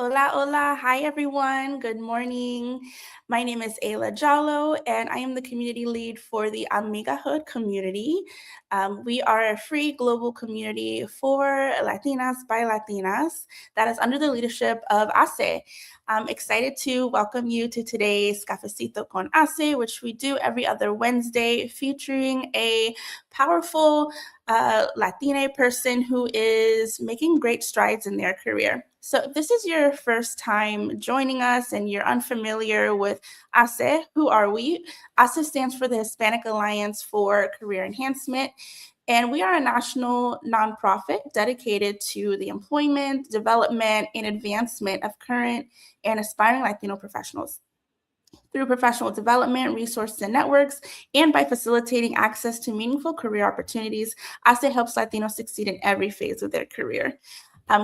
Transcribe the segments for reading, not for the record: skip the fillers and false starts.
Hola, hola. Hi, everyone. Good morning. My name is Ayla Jallo, and I am the community lead for the Amigahood community. We are a free global community for Latinas by Latinas that is under the leadership of HACE. I'm excited to welcome you to today's Cafecito con HACE, which we do every other Wednesday, featuring a powerful Latina person who is making great strides in their career. So if this is your first time joining us and you're unfamiliar with HACE, who are we? HACE stands for the Hispanic Alliance for Career Enhancement. And we are a national nonprofit dedicated to the employment, development, and advancement of current and aspiring Latino professionals. Through professional development, resources, and networks, and by facilitating access to meaningful career opportunities, HACE helps Latinos succeed in every phase of their career.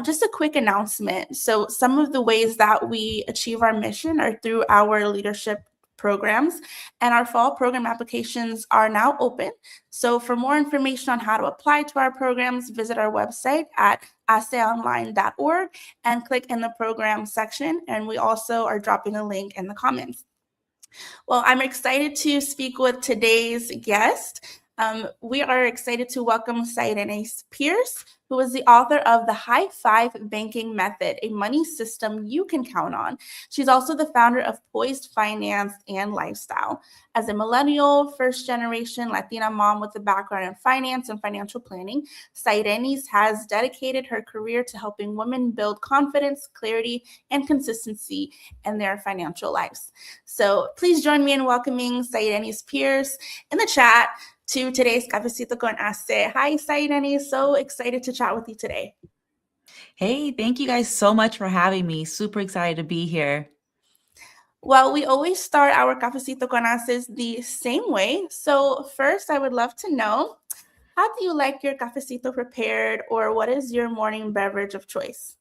Just a quick announcement. So some of the ways that we achieve our mission are through our leadership programs, and our fall program applications are now open. So for more information on how to apply to our programs, visit our website at aceonline.org and click in the program section. And we also are dropping a link in the comments. Well, I'm excited to speak with today's guest. We are excited to welcome Sahirenys Pierce, who is the author of The High Five Banking Method, a money system you can count on. She's also the founder of Poised Finance and Lifestyle. As a millennial, first-generation Latina mom with a background in finance and financial planning, Sahirenys has dedicated her career to helping women build confidence, clarity, and consistency in their financial lives. So please join me in welcoming Sahirenys Pierce in the chat to today's Cafecito con HACE. Hi, Sahirenys. So excited to chat with you today. Hey, thank you guys so much for having me. Super excited to be here. Well, we always start our Cafecito con HACEs the same way. So first, I would love to know, how do you like your cafecito prepared, or what is your morning beverage of choice?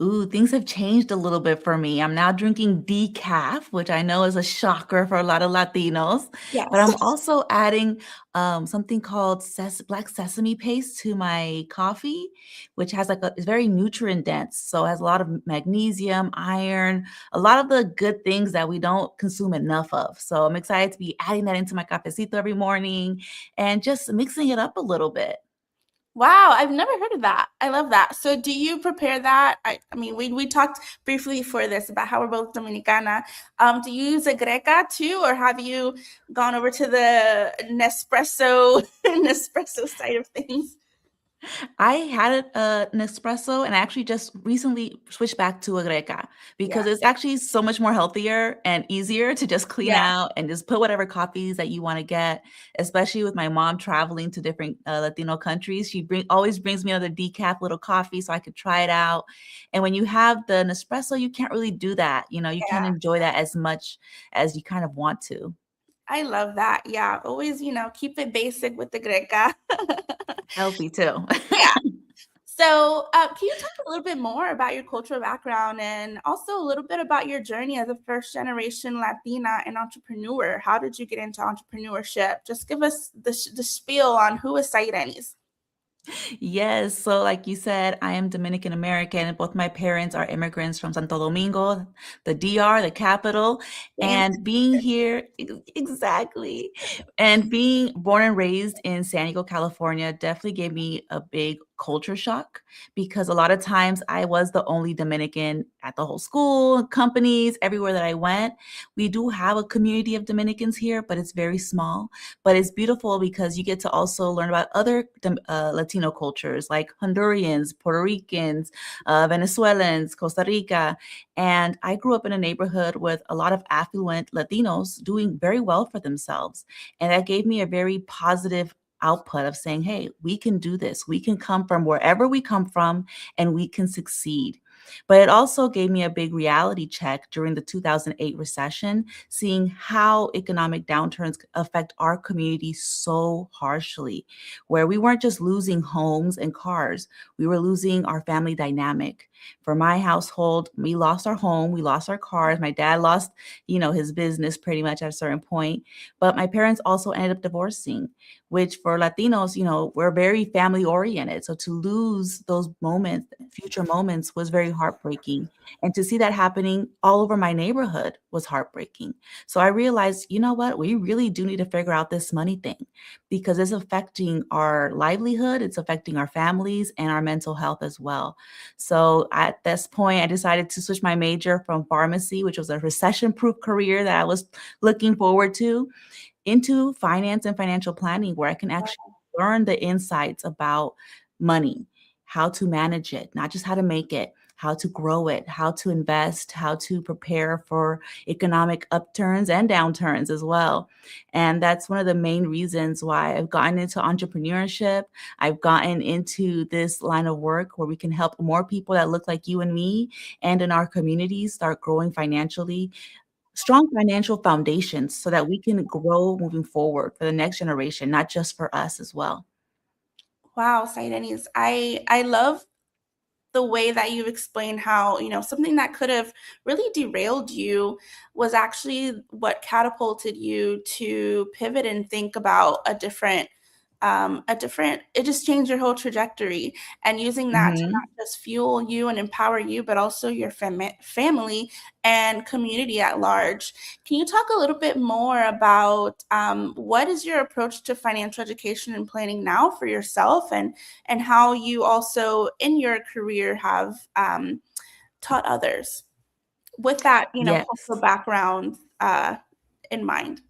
Ooh, things have changed a little bit for me. I'm now drinking decaf, which I know is a shocker for a lot of Latinos, but I'm Yes. also adding something called black sesame paste to my coffee, which has it's very nutrient dense. So it has a lot of magnesium, iron, a lot of the good things that we don't consume enough of. So I'm excited to be adding that into my cafecito every morning and just mixing it up a little bit. Wow, I've never heard of that. I love that. So do you prepare that? I mean, we talked briefly before this about how we're both Dominicana. Do you use a greca too, or have you gone over to the Nespresso side of things? I had an espresso and I actually just recently switched back to a greca Yeah. because it's actually so much more healthier and easier to just clean Yeah. out and just put whatever coffees that you want to get, especially with my mom traveling to different Latino countries. She always brings me another decaf little coffee so I could try it out. And when you have the Nespresso, you can't really do that. You can't Yeah. enjoy that as much as you kind of want to. I love that. Yeah. Always, keep it basic with the greca. Healthy too. Yeah. So, can you talk a little bit more about your cultural background and also a little bit about your journey as a first generation Latina and entrepreneur? How did you get into entrepreneurship? Just give us the spiel on who is Sahirenys. Yes. So, like you said, I am Dominican American. Both my parents are immigrants from Santo Domingo, the DR, the capital. Same. And being here, exactly. And being born and raised in San Diego, California, definitely gave me a big culture shock because a lot of times I was the only Dominican at the whole school, companies, everywhere that I went. We do have a community of Dominicans here, but it's very small. But it's beautiful because you get to also learn about other Latino cultures like Hondurans, Puerto Ricans, Venezuelans, Costa Rica. And I grew up in a neighborhood with a lot of affluent Latinos doing very well for themselves. And that gave me a very positive output of saying, hey, we can do this. We can come from wherever we come from and we can succeed. But it also gave me a big reality check during the 2008 recession, seeing how economic downturns affect our community so harshly, where we weren't just losing homes and cars, we were losing our family dynamic. For my household, we lost our home, we lost our cars. My dad lost, his business pretty much at a certain point. But my parents also ended up divorcing, which for Latinos, we're very family oriented. So to lose those moments, future moments, was very very heartbreaking. And to see that happening all over my neighborhood was heartbreaking. So I realized, you know what? We really do need to figure out this money thing because it's affecting our livelihood, it's affecting our families and our mental health as well. So at this point, I decided to switch my major from pharmacy, which was a recession proof career that I was looking forward to, into finance and financial planning, where I can actually learn the insights about money, how to manage it, not just how to make it, how to grow it, how to invest, how to prepare for economic upturns and downturns as well. And that's one of the main reasons why I've gotten into entrepreneurship. I've gotten into this line of work where we can help more people that look like you and me and in our communities start growing financially, strong financial foundations so that we can grow moving forward for the next generation, not just for us as well. Wow, Sahirenys, I love the way that you explain how, something that could have really derailed you was actually what catapulted you to pivot and think about it just changed your whole trajectory, and using that to Mhm. not just fuel you and empower you, but also your family and community at large. Can you talk a little bit more about what is your approach to financial education and planning now for yourself, and how you also in your career have taught others with that, cultural Yes. background in mind?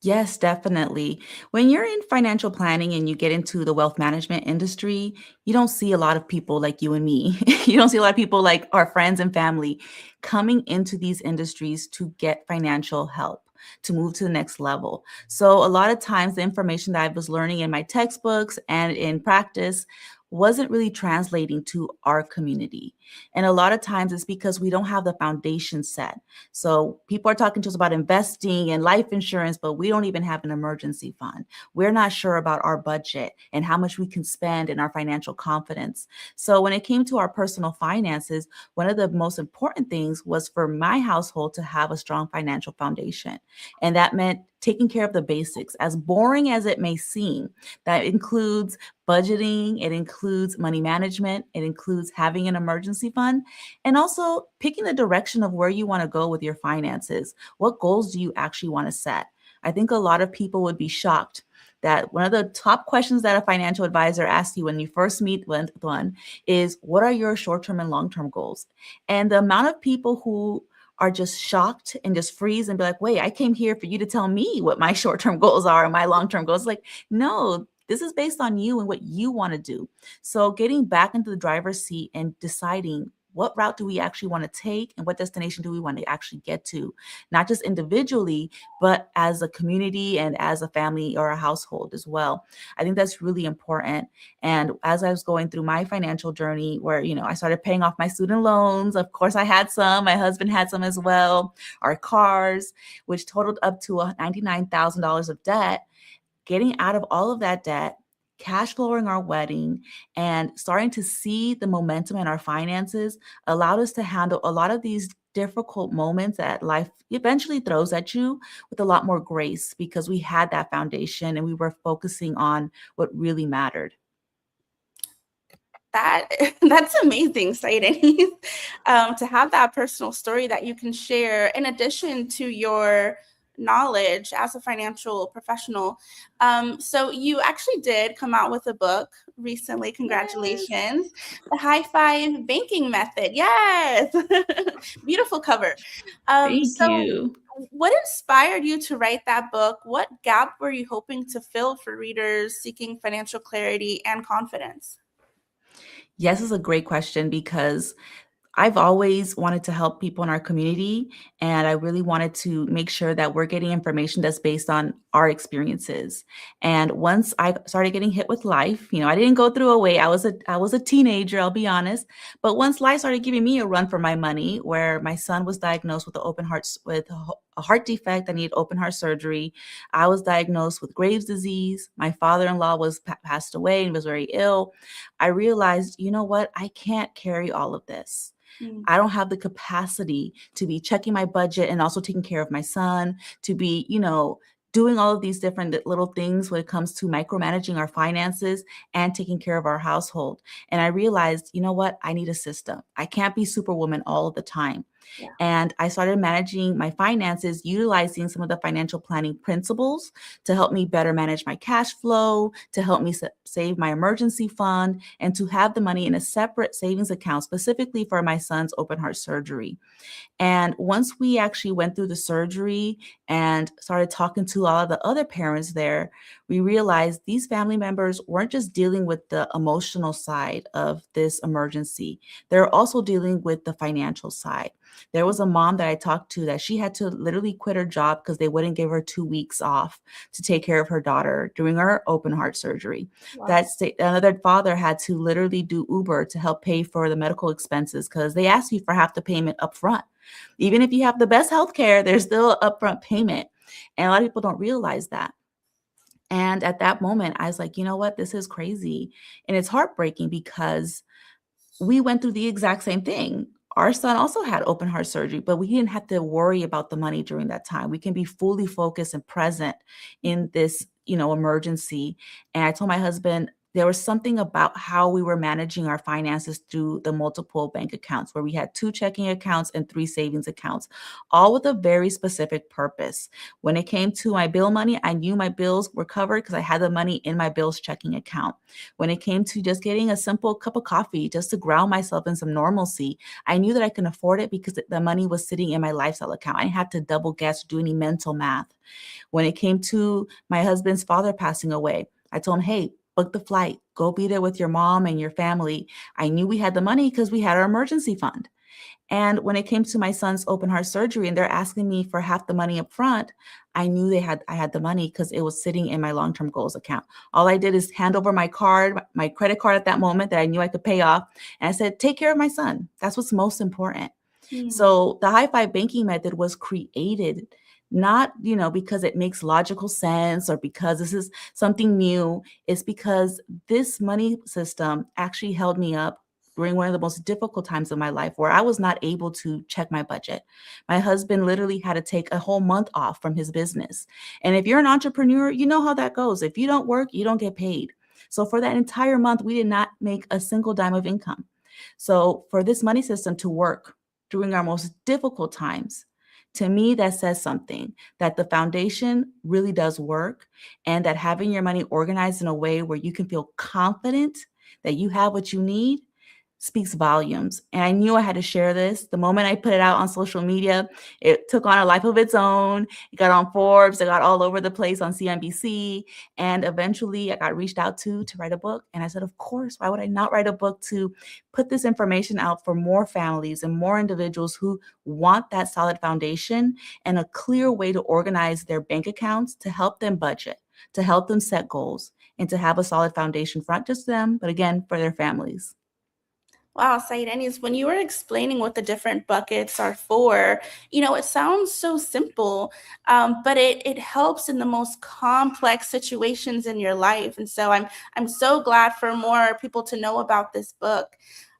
Yes, definitely. When you're in financial planning and you get into the wealth management industry, you don't see a lot of people like you and me. You don't see a lot of people like our friends and family coming into these industries to get financial help, to move to the next level. So, a lot of times, the information that I was learning in my textbooks and in practice wasn't really translating to our community. And a lot of times it's because we don't have the foundation set. So people are talking to us about investing and life insurance, but we don't even have an emergency fund. We're not sure about our budget and how much we can spend and our financial confidence. So when it came to our personal finances, one of the most important things was for my household to have a strong financial foundation. And that meant taking care of the basics, as boring as it may seem. That includes budgeting, it includes money management, it includes having an emergency fund, and also picking the direction of where you want to go with your finances. What goals do you actually want to set? I think a lot of people would be shocked that one of the top questions that a financial advisor asks you when you first meet with one is, what are your short-term and long-term goals? And the amount of people who are just shocked and just freeze and be like, wait, I came here for you to tell me what my short-term goals are and my long-term goals. Like, no, this is based on you and what you want to do. So getting back into the driver's seat and deciding, what route do we actually want to take and what destination do we want to actually get to, not just individually, but as a community and as a family or a household as well. I think that's really important. And as I was going through my financial journey, where, I started paying off my student loans, of course I had some, my husband had some as well, our cars, which totaled up to $99,000 of debt. Getting out of all of that debt, cash flowing our wedding, and starting to see the momentum in our finances allowed us to handle a lot of these difficult moments that life eventually throws at you with a lot more grace, because we had that foundation and we were focusing on what really mattered. That that's amazing, Saiden, to have that personal story that you can share in addition to your knowledge as a financial professional. So you actually did come out with a book recently. Yes. Congratulations. The High Five Banking Method. Yes. Beautiful cover. Thank So you. what inspired you to write that book? What gap were you hoping to fill for readers seeking financial clarity and confidence? Yes, is a great question, because I've always wanted to help people in our community, and I really wanted to make sure that we're getting information that's based on our experiences. And once I started getting hit with life, I didn't go through a way. I was a teenager, I'll be honest. But once life started giving me a run for my money, where my son was diagnosed with a heart defect that needed open heart surgery, I was diagnosed with Graves' disease. My father-in-law was passed away and was very ill. I realized, you know what? I can't carry all of this. Mm. I don't have the capacity to be checking my budget and also taking care of my son, to be, doing all of these different little things when it comes to micromanaging our finances and taking care of our household. And I realized, you know what? I need a system. I can't be superwoman all of the time. Yeah. And I started managing my finances, utilizing some of the financial planning principles to help me better manage my cash flow, to help me save my emergency fund, and to have the money in a separate savings account specifically for my son's open heart surgery. And once we actually went through the surgery and started talking to all of the other parents there, we realized these family members weren't just dealing with the emotional side of this emergency, they're also dealing with the financial side. There was a mom that I talked to that she had to literally quit her job because they wouldn't give her 2 weeks off to take care of her daughter during her open heart surgery. Wow. Another father had to literally do Uber to help pay for the medical expenses because they ask you for half the payment up front. Even if you have the best healthcare, there's still an upfront payment. And a lot of people don't realize that. And at that moment, I was like, you know what? This is crazy. And it's heartbreaking because we went through the exact same thing. Our son also had open heart surgery, but we didn't have to worry about the money during that time. We can be fully focused and present in this, emergency. And I told my husband there was something about how we were managing our finances through the multiple bank accounts, where we had 2 checking accounts and 3 savings accounts, all with a very specific purpose. When it came to my bill money, I knew my bills were covered because I had the money in my bills checking account. When it came to just getting a simple cup of coffee just to ground myself in some normalcy, I knew that I can afford it because the money was sitting in my lifestyle account. I didn't have to double guess or do any mental math. When it came to my husband's father passing away, I told him, hey, book the flight, go be there with your mom and your family. I knew we had the money because we had our emergency fund. And when it came to my son's open heart surgery and they're asking me for half the money up front, I knew I had the money because it was sitting in my long-term goals account. All I did is hand over my credit card at that moment that I knew I could pay off. And I said, take care of my son. That's what's most important. So the high five banking method was created not, because it makes logical sense or because this is something new. It's because this money system actually held me up during one of the most difficult times of my life where I was not able to check my budget. My husband literally had to take a whole month off from his business. And if you're an entrepreneur, you know how that goes. If you don't work, you don't get paid. So for that entire month, we did not make a single dime of income. So for this money system to work during our most difficult times, to me, that says something that the foundation really does work and that having your money organized in a way where you can feel confident that you have what you need speaks volumes. And I knew I had to share this. The moment I put it out on social media, it took on a life of its own. It got on Forbes, it got all over the place on CNBC. And eventually I got reached out to write a book. And I said, of course, why would I not write a book to put this information out for more families and more individuals who want that solid foundation and a clear way to organize their bank accounts to help them budget, to help them set goals, and to have a solid foundation for not just them, but again, for their families. Wow, Sahirenys, when you were explaining what the different buckets are for, it sounds so simple, but it helps in the most complex situations in your life. And so I'm so glad for more people to know about this book.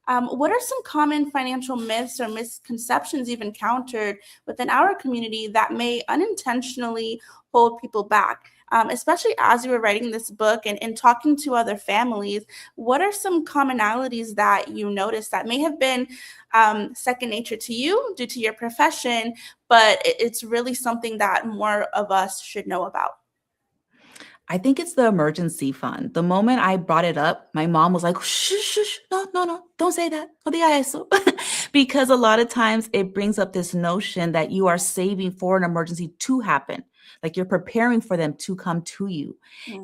What are some common financial myths or misconceptions you've encountered within our community that may unintentionally hold people back? Especially as you were writing this book and talking to other families, what are some commonalities that you noticed that may have been second nature to you due to your profession, but it's really something that more of us should know about? I think it's the emergency fund. The moment I brought it up, my mom was like, shh, shh, shh, no, no, no, don't say that. No diga eso. Because a lot of times it brings up this notion that you are saving for an emergency to happen. Like you're preparing for them to come to you.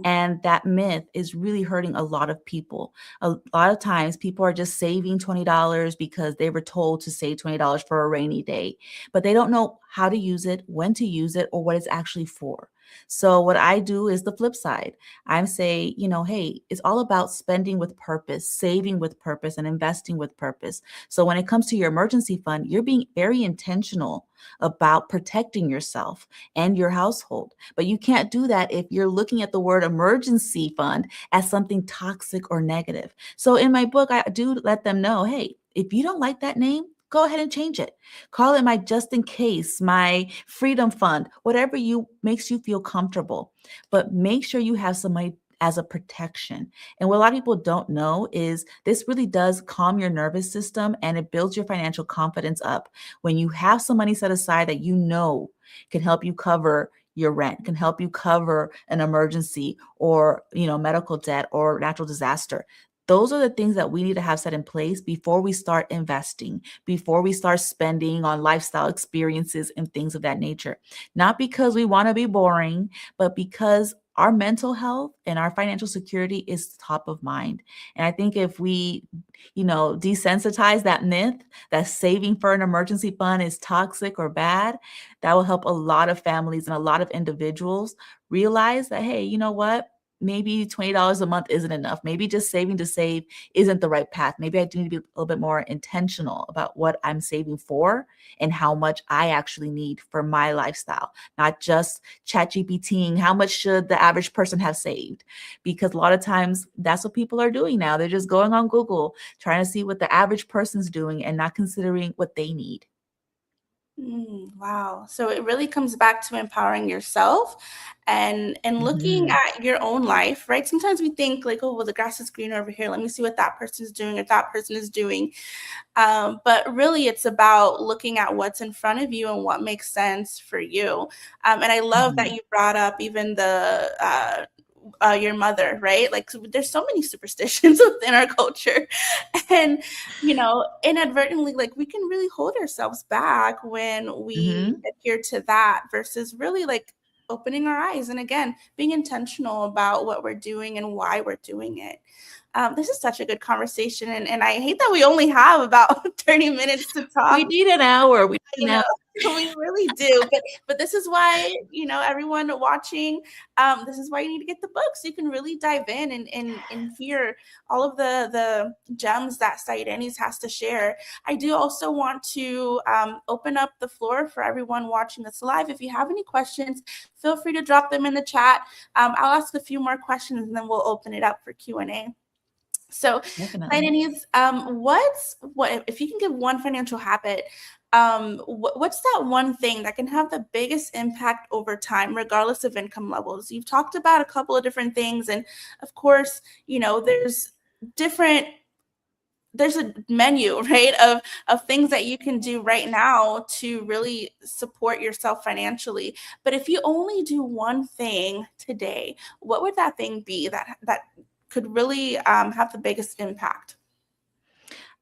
And that myth is really hurting a lot of people. A lot of times people are just saving $20 because they were told to save $20 for a rainy day, but they don't know how to use it, when to use it, or what it's actually for. So what I do is the flip side. I say, hey, it's all about spending with purpose, saving with purpose, and investing with purpose. So when it comes to your emergency fund, you're being very intentional about protecting yourself and your household. But you can't do that if you're looking at the word emergency fund as something toxic or negative. So in my book, I do let them know, hey, if you don't like that name, go ahead and change it. Call it my just in case, my freedom fund, whatever you makes you feel comfortable. But make sure you have some money as a protection. And what a lot of people don't know is this really does calm your nervous system and it builds your financial confidence up. When you have some money set aside that you know can help you cover your rent, can help you cover an emergency or, medical debt or natural disaster. Those are the things that we need to have set in place before we start investing, before we start spending on lifestyle experiences and things of that nature. Not because we want to be boring, but because our mental health and our financial security is top of mind. And I think if we, desensitize that myth that saving for an emergency fund is toxic or bad, that will help a lot of families and a lot of individuals realize that, hey, you know what? Maybe $20 a month isn't enough. Maybe just saving to save isn't the right path. Maybe I do need to be a little bit more intentional about what I'm saving for and how much I actually need for my lifestyle, not just chat GPTing how much should the average person have saved? Because a lot of times that's what people are doing now. They're just going on Google, trying to see what the average person's doing and not considering what they need. Wow. So it really comes back to empowering yourself and looking Mhm. at your own life, right? Sometimes we think like, oh, well, the grass is greener over here. Let me see what that person's doing or that person is doing. But really, it's about looking at what's in front of you and what makes sense for you. And I love that Mhm. you brought up even your mother, right? Like, so there's so many superstitions within our culture, and inadvertently, like we can really hold ourselves back when we Mhm. adhere to that versus really like opening our eyes and again being intentional about what we're doing and why we're doing it. This is such a good conversation, and I hate that we only have about 30 minutes to We talk. need an hour. We need You an know, hour. we really do. But this is why, everyone watching, this is why you need to get the book so you can really dive in and hear all of the gems that Sahirenys has to share. I do also want to open up the floor for everyone watching this live. If you have any questions, feel free to drop them in the chat. I'll ask a few more questions and then we'll open it up for Q&A. So, Definitely. Denise, what if you can give one financial habit? What's that one thing that can have the biggest impact over time, regardless of income levels? You've talked about a couple of different things, and of course, different there's a menu, right, of things that you can do right now to really support yourself financially. But if you only do one thing today, what would that thing be that could really have the biggest impact?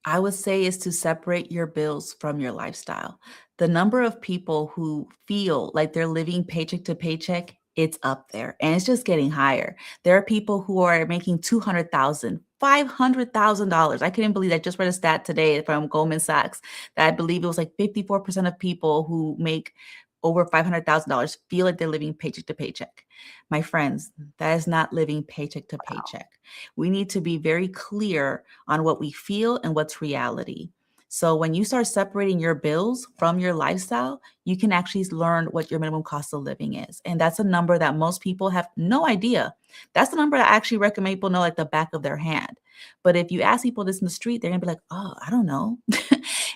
I would say is to separate your bills from your lifestyle. The number of people who feel like they're living paycheck to paycheck, it's up there and it's just getting higher. There are people who are making 200,000, $500,000. I couldn't believe I just read a stat today from Goldman Sachs that I believe it was like 54% of people who make over $500,000 feel like they're living paycheck to paycheck. My friends, that is not living paycheck to paycheck. We need to be very clear on what we feel and what's reality. So when you start separating your bills from your lifestyle, you can actually learn what your minimum cost of living is. And that's a number that most people have no idea. That's the number I actually recommend people know like the back of their hand. But if you ask people this in the street, they're gonna be like, oh, I don't know.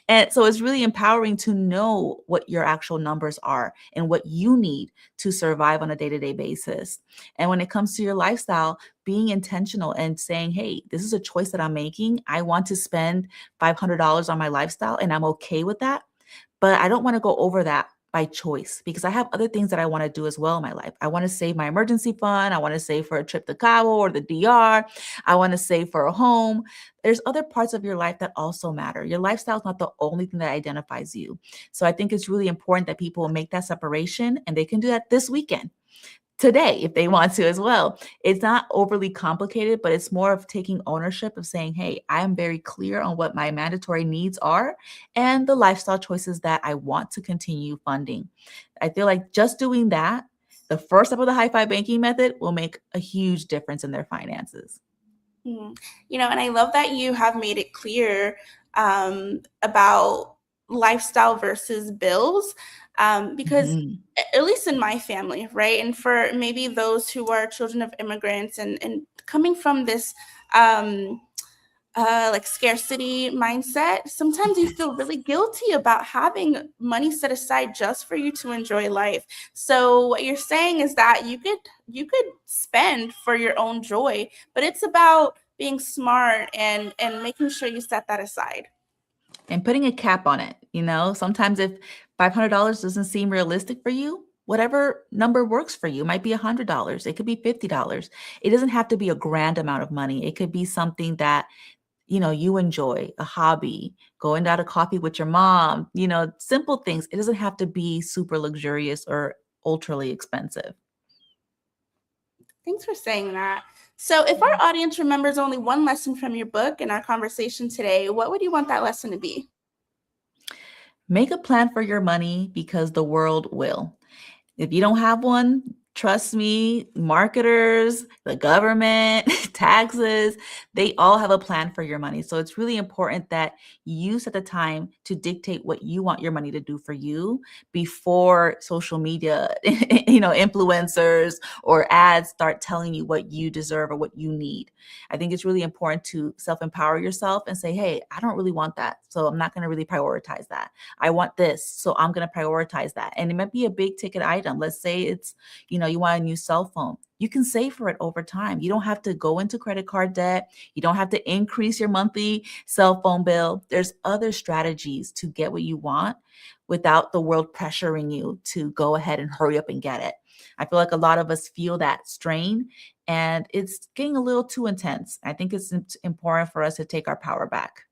And so it's really empowering to know what your actual numbers are and what you need to survive on a day-to-day basis. And when it comes to your lifestyle, being intentional and saying, hey, this is a choice that I'm making. I want to spend $500 on my lifestyle and I'm okay with that. But I don't want to go over that by choice because I have other things that I want to do as well in my life. I want to save my emergency fund. I want to save for a trip to Cabo or the DR. I want to save for a home. There's other parts of your life that also matter. Your lifestyle is not the only thing that identifies you. So I think it's really important that people make that separation and they can do that this weekend today if they want to as well. It's not overly complicated, but it's more of taking ownership of saying, hey, I am very clear on what my mandatory needs are and the lifestyle choices that I want to continue funding. I feel like just doing that, the first step of the high five banking method will make a huge difference in their finances. Mm. And I love that you have made it clear about lifestyle versus bills, because Mhm. at least in my family, right, and for maybe those who are children of immigrants and coming from this um, like scarcity mindset, sometimes you feel really guilty about having money set aside just for you to enjoy life. So what you're saying is that you could spend for your own joy, but it's about being smart and making sure you set that aside. And putting a cap on it. Sometimes if $500 doesn't seem realistic for you, whatever number works for you. It might be $100. It could be $50. It doesn't have to be a grand amount of money. It could be something that you enjoy, a hobby, going out to coffee with your mom, simple things. It doesn't have to be super luxurious or ultraly expensive. Thanks for saying that. So, if our audience remembers only one lesson from your book and our conversation today, what would you want that lesson to be? Make a plan for your money because the world will. If you don't have one, trust me, marketers, the government, taxes, they all have a plan for your money. So it's really important that you set the time to dictate what you want your money to do for you before social media, influencers or ads start telling you what you deserve or what you need. I think it's really important to self-empower yourself and say, hey, I don't really want that. So I'm not going to really prioritize that. I want this, so I'm going to prioritize that. And it might be a big ticket item. Let's say it's, you want a new cell phone. You can save for it over time. You don't have to go into credit card debt. You don't have to increase your monthly cell phone bill. There's other strategies to get what you want without the world pressuring you to go ahead and hurry up and get it. I feel like a lot of us feel that strain and it's getting a little too intense. I think it's important for us to take our power back.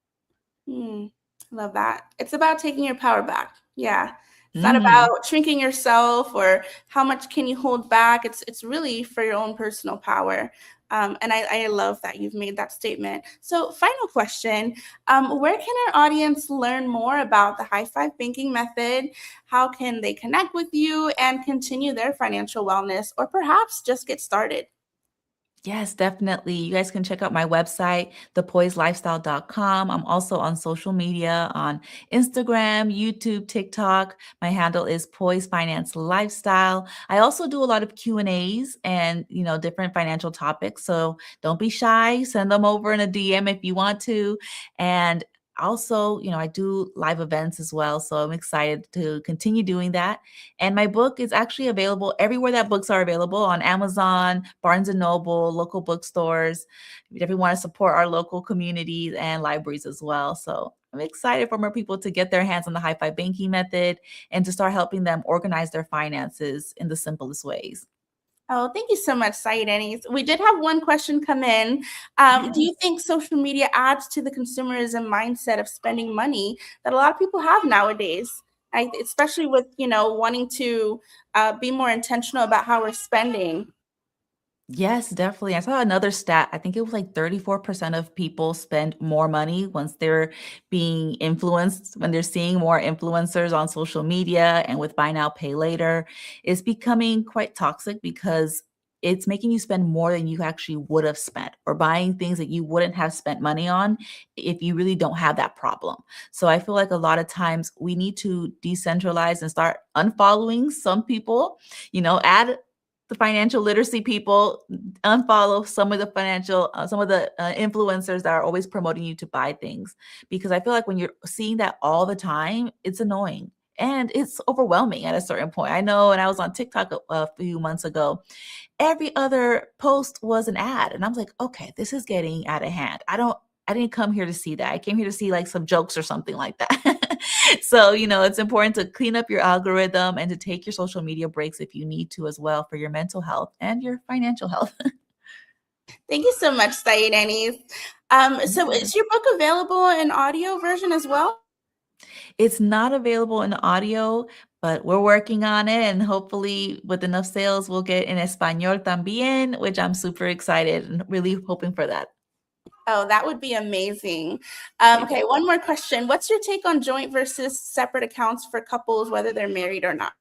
Love that. It's about taking your power back. Yeah. It's not Mhm. about shrinking yourself or how much can you hold back. It's really for your own personal power. And I love that you've made that statement. So, final question: where can our audience learn more about the high five banking method? How can they connect with you and continue their financial wellness, or perhaps just get started? Yes, definitely. You guys can check out my website, thepoisedlifestyle.com. I'm also on social media on Instagram, YouTube, TikTok. My handle is Poised Finance Lifestyle. I also do a lot of Q&As and, different financial topics. So don't be shy. Send them over in a DM if you want to. And also, I do live events as well. So I'm excited to continue doing that. And my book is actually available everywhere that books are available, on Amazon, Barnes and Noble, local bookstores. We definitely want to support our local communities and libraries as well. So I'm excited for more people to get their hands on the high five banking method and to start helping them organize their finances in the simplest ways. Oh, thank you so much, Sahirenys. We did have one question come in. Do you Yes. think social media adds to the consumerism mindset of spending money that a lot of people have nowadays? Especially with, wanting to be more intentional about how we're spending. Yes, definitely. I saw another stat. I think it was like 34% of people spend more money once they're being influenced, when they're seeing more influencers on social media and with buy now, pay later. It's becoming quite toxic because it's making you spend more than you actually would have spent, or buying things that you wouldn't have spent money on if you really don't have that problem. So I feel like a lot of times we need to decentralize and start unfollowing some people, add the financial literacy people, unfollow some of the influencers that are always promoting you to buy things, because I feel like when you're seeing that all the time, it's annoying and it's overwhelming at a certain point. I know, and I was on TikTok a few months ago, every other post was an ad. And I was like, okay, this is getting out of hand. I didn't come here to see that. I came here to see like some jokes or something like that. So, it's important to clean up your algorithm and to take your social media breaks if you need to as well, for your mental health and your financial health. Thank you so much, Sahirenys. So Yeah. is your book available in audio version as well? It's not available in audio, but we're working on it. And hopefully, with enough sales, we'll get in Espanol también, which I'm super excited and really hoping for that. Oh, that would be amazing. Okay, Yeah. one more question. What's your take on joint versus separate accounts for couples, whether they're married or not?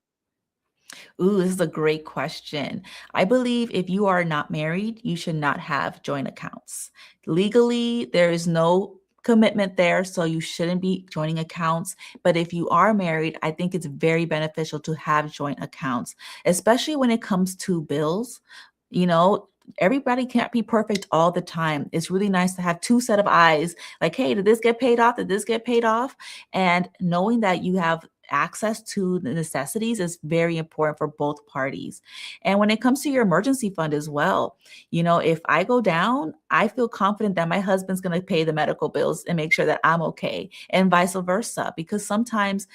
Ooh, this is a great question. I believe if you are not married, you should not have joint accounts. Legally, there is no commitment there, so you shouldn't be joining accounts. But if you are married, I think it's very beneficial to have joint accounts, especially when it comes to bills. You know, everybody can't be perfect all the time. It's really nice to have two set of eyes. Like, hey, did this get paid off? Did this get paid off? And knowing that you have access to the necessities is very important for both parties. And when it comes to your emergency fund as well, if I go down, I feel confident that my husband's going to pay the medical bills and make sure that I'm okay, and vice versa. Because sometimes,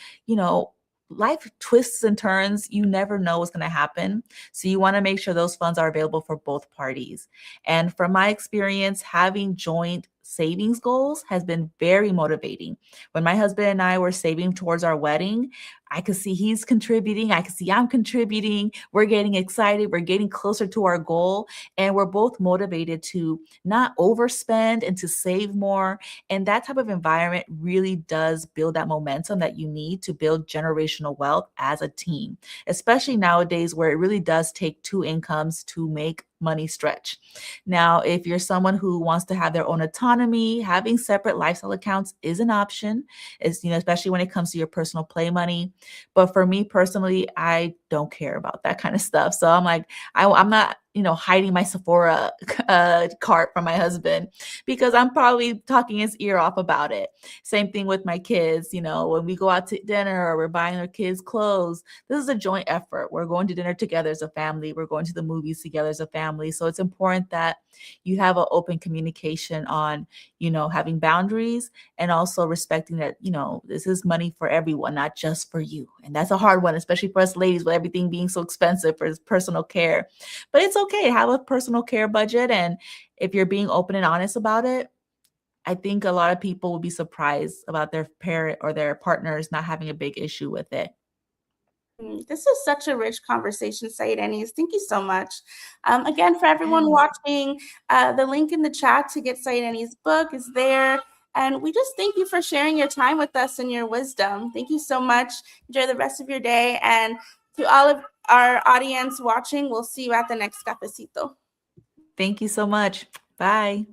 life twists and turns. You never know what's going to happen. So you want to make sure those funds are available for both parties. And from my experience, having joint savings goals has been very motivating. When my husband and I were saving towards our wedding, I could see he's contributing. I could see I'm contributing. We're getting excited. We're getting closer to our goal. And we're both motivated to not overspend and to save more. And that type of environment really does build that momentum that you need to build generational wealth as a team, especially nowadays where it really does take two incomes to make money stretch. Now, if you're someone who wants to have their own autonomy, having separate lifestyle accounts is an option, especially when it comes to your personal play money. But for me personally, I don't care about that kind of stuff. So I'm like, I'm not, hiding my Sephora cart from my husband, because I'm probably talking his ear off about it. Same thing with my kids. When we go out to dinner or we're buying our kids clothes, this is a joint effort. We're going to dinner together as a family. We're going to the movies together as a family. So it's important that you have an open communication on, having boundaries, and also respecting that, this is money for everyone, not just for you. And that's a hard one, especially for us ladies, with everything being so expensive for personal care. But it's okay to have a personal care budget. And if you're being open and honest about it, I think a lot of people will be surprised about their parent or their partners not having a big issue with it. This is such a rich conversation, Sahirenys. Thank you so much. Again, for everyone watching, the link in the chat to get Sahirenys' book is there. And we just thank you for sharing your time with us and your wisdom. Thank you so much. Enjoy the rest of your day. And to all of our audience watching, we'll see you at the next Cafecito. Thank you so much. Bye.